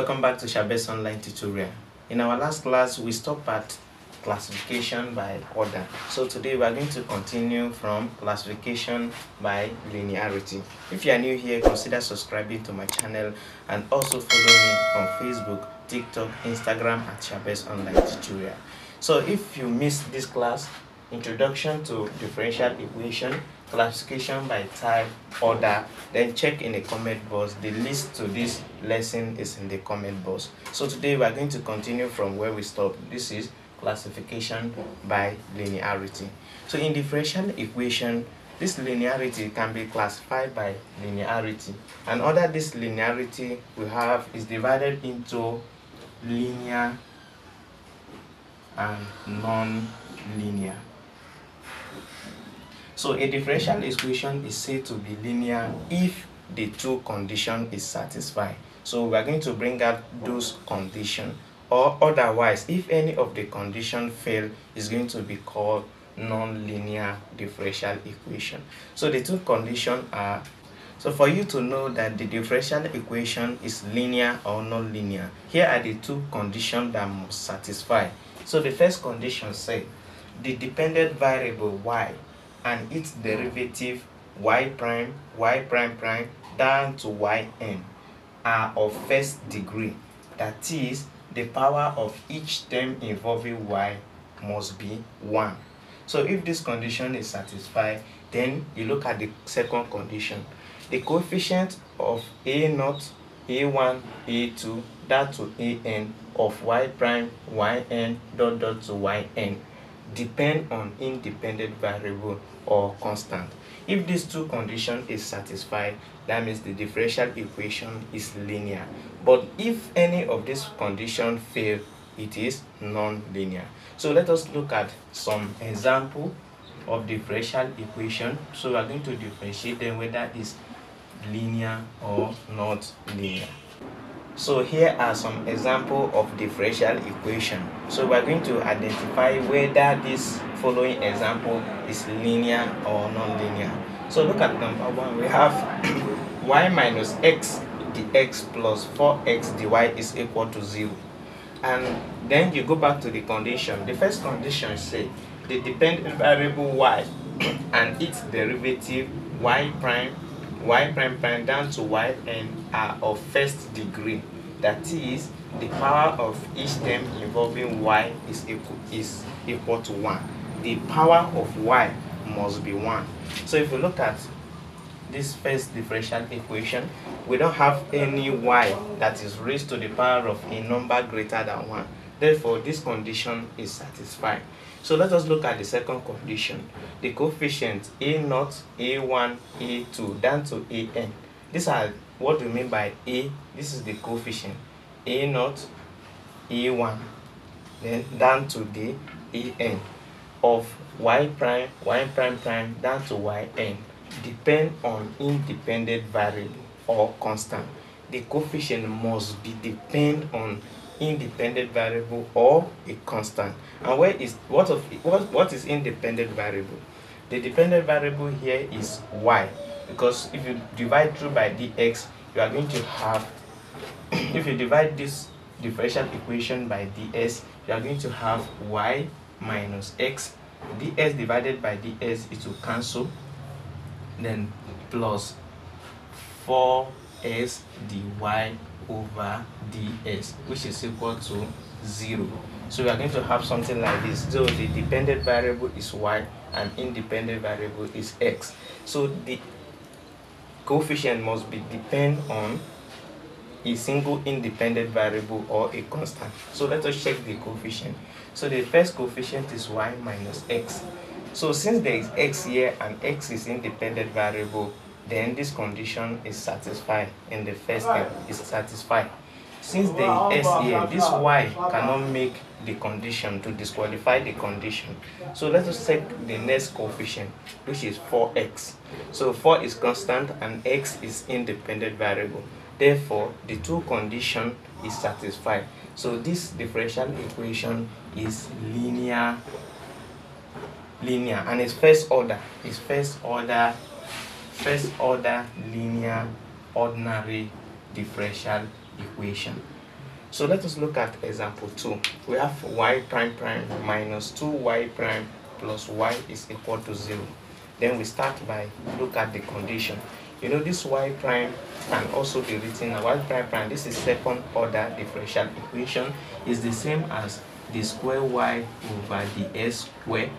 Welcome back to Shabes online tutorial. In our last class we stopped at classification by order. So today we are going to continue from classification by linearity. If you are new here, consider subscribing to my channel and also follow me on Facebook, TikTok, Instagram at Shabes online tutorial. So if you missed this class, introduction to differential equation, classification by type, order, then check in the comment box. The list to this lesson is in the comment box. So today we are going to continue from where we stopped. This is classification by linearity. So in differential equation, this linearity can be classified by linearity, and under this linearity we have is divided into linear and non-linear. So a differential equation is said to be linear if the two conditions is satisfied. So we are going to bring out those conditions, or otherwise if any of the conditions fail, is going to be called non-linear differential equation. So the two conditions are, so for you to know that the differential equation is linear or non-linear, here are the two conditions that must satisfy. So the first condition say the dependent variable y and its derivative y prime down to yn are of first degree. That is, the power of each term involving y must be 1. So if this condition is satisfied, then you look at the second condition. The coefficient of a0, a1, a2 down to an of y prime, yn to yn depend on independent variable or constant. If these two conditions is satisfied, that means the differential equation is linear. But if any of these conditions fail, it is non-linear. So let us look at some example of differential equation. So we are going to differentiate them whether it's linear or not linear. So here are some examples of differential equation. So we are going to identify whether this following example is linear or non-linear. So look at number 1. We have y minus x dx plus 4x dy is equal to 0. And then you go back to the condition. The first condition say the dependent variable y and its derivative y prime down to yn are of first degree. That is, the power of each term involving y is equal to 1. The power of y must be 1. So if you look at this first differential equation, we don't have any y that is raised to the power of a number greater than 1. Therefore, this condition is satisfied. So let us look at the second condition. The coefficient a0, a1, a2 down to an. These are what we mean by a. This is the coefficient a0, a1, then down to the an of y prime down to yn depend on independent variable or constant. The coefficient must be depend on independent variable or a constant. And what is independent variable? The dependent variable here is y, because if you divide through by dx, you are going to have, if you divide this differential equation by ds, you are going to have y minus x. Ds divided by ds, it will cancel, then plus 4s dy over ds, which is equal to 0. So we are going to have something like this. So the dependent variable is y and independent variable is x. So the coefficient must be depend on a single independent variable or a constant. So let us check the coefficient. So the first coefficient is y minus x. So since there is x here and x is independent variable, then this condition is satisfied in the first step. Is satisfied. Since there is s here, this y cannot make the condition to disqualify the condition. So let us check the next coefficient, which is 4x. So 4 is constant and x is independent variable. Therefore, the two condition is satisfied. So this differential equation is linear, and its first order linear ordinary differential equation. So let us look at example 2. We have y prime prime minus 2y prime plus y is equal to 0. Then we start by look at the condition. You know, this y prime can also be written as y prime prime. This is second order differential equation. Is the same as the square y over the s square,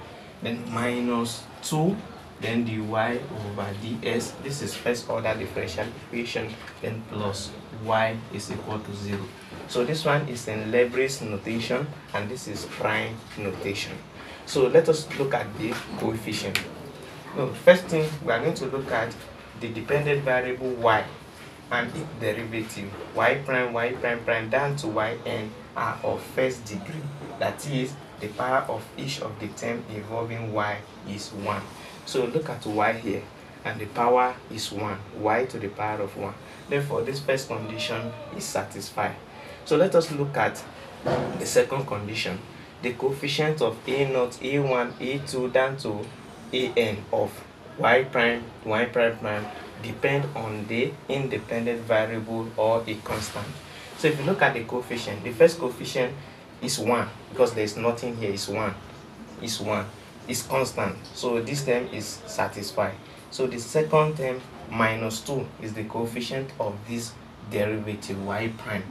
then minus 2, then dy over ds. This is first order differential equation, then plus y is equal to 0. So this one is in Lebris notation, and this is prime notation. So let us look at the coefficient. No, first thing we are going to look at the dependent variable y and its derivative y prime prime down to yn are of first degree. That is, the power of each of the term involving y is 1. So look at y here, and the power is 1, y to the power of 1. Therefore, this first condition is satisfied. So let us look at the second condition. The coefficient of a0, a1, a2 down to an of y prime prime depend on the independent variable or a constant. So if you look at the coefficient, the first coefficient is 1 because there is nothing here. Is 1. Is 1. Is constant. So this term is satisfied. So the second term minus 2 is the coefficient of this derivative y prime.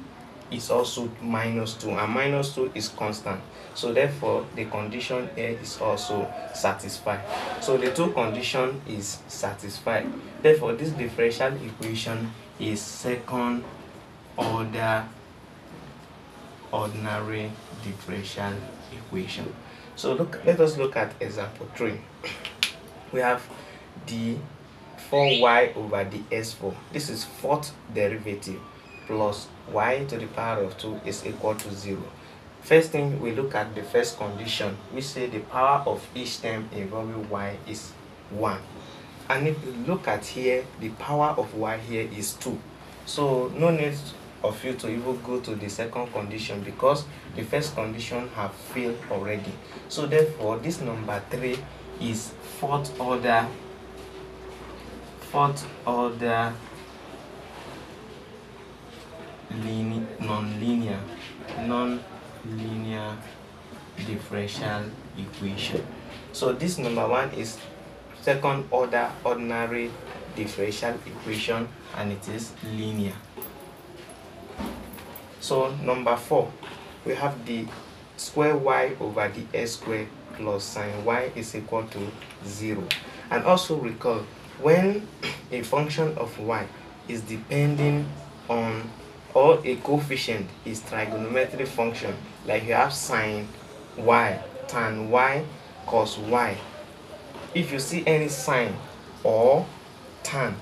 Is also minus 2, and minus 2 is constant. So therefore the condition here is also satisfied. So the two condition is satisfied. Therefore this differential equation is second order ordinary differential equation. So let us look at example 3. We have the 4y over the s4. This is fourth derivative plus y to the power of 2 is equal to 0. First thing, we look at the first condition. We say the power of each term involving y is 1. And if you look at here, the power of y here is 2. So no need of you to even go to the second condition because the first condition have failed already. So therefore this number 3 is fourth order non-linear differential equation. So this number 1 is second order ordinary differential equation, and it is linear. So number 4, we have the square y over the s square plus sine y is equal to 0. And also recall, when a function of y is depending on, or a coefficient is trigonometric function, like you have sine y, tan y, cos y. If you see any sine or tan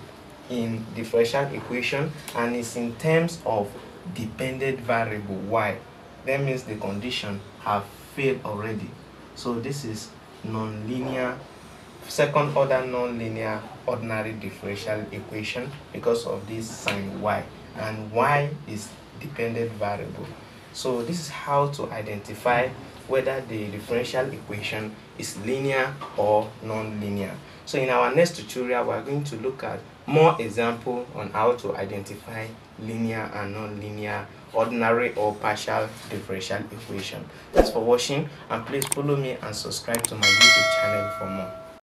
in differential equation and it's in terms of dependent variable y, that means the condition have failed already. So this is non-linear, second order non-linear ordinary differential equation because of this sine y, and y is dependent variable. So this is how to identify whether the differential equation is linear or non-linear. So in our next tutorial, we are going to look at more example on how to identify linear and non-linear ordinary or partial differential equation. Thanks for watching, and please follow me and subscribe to my YouTube channel for more.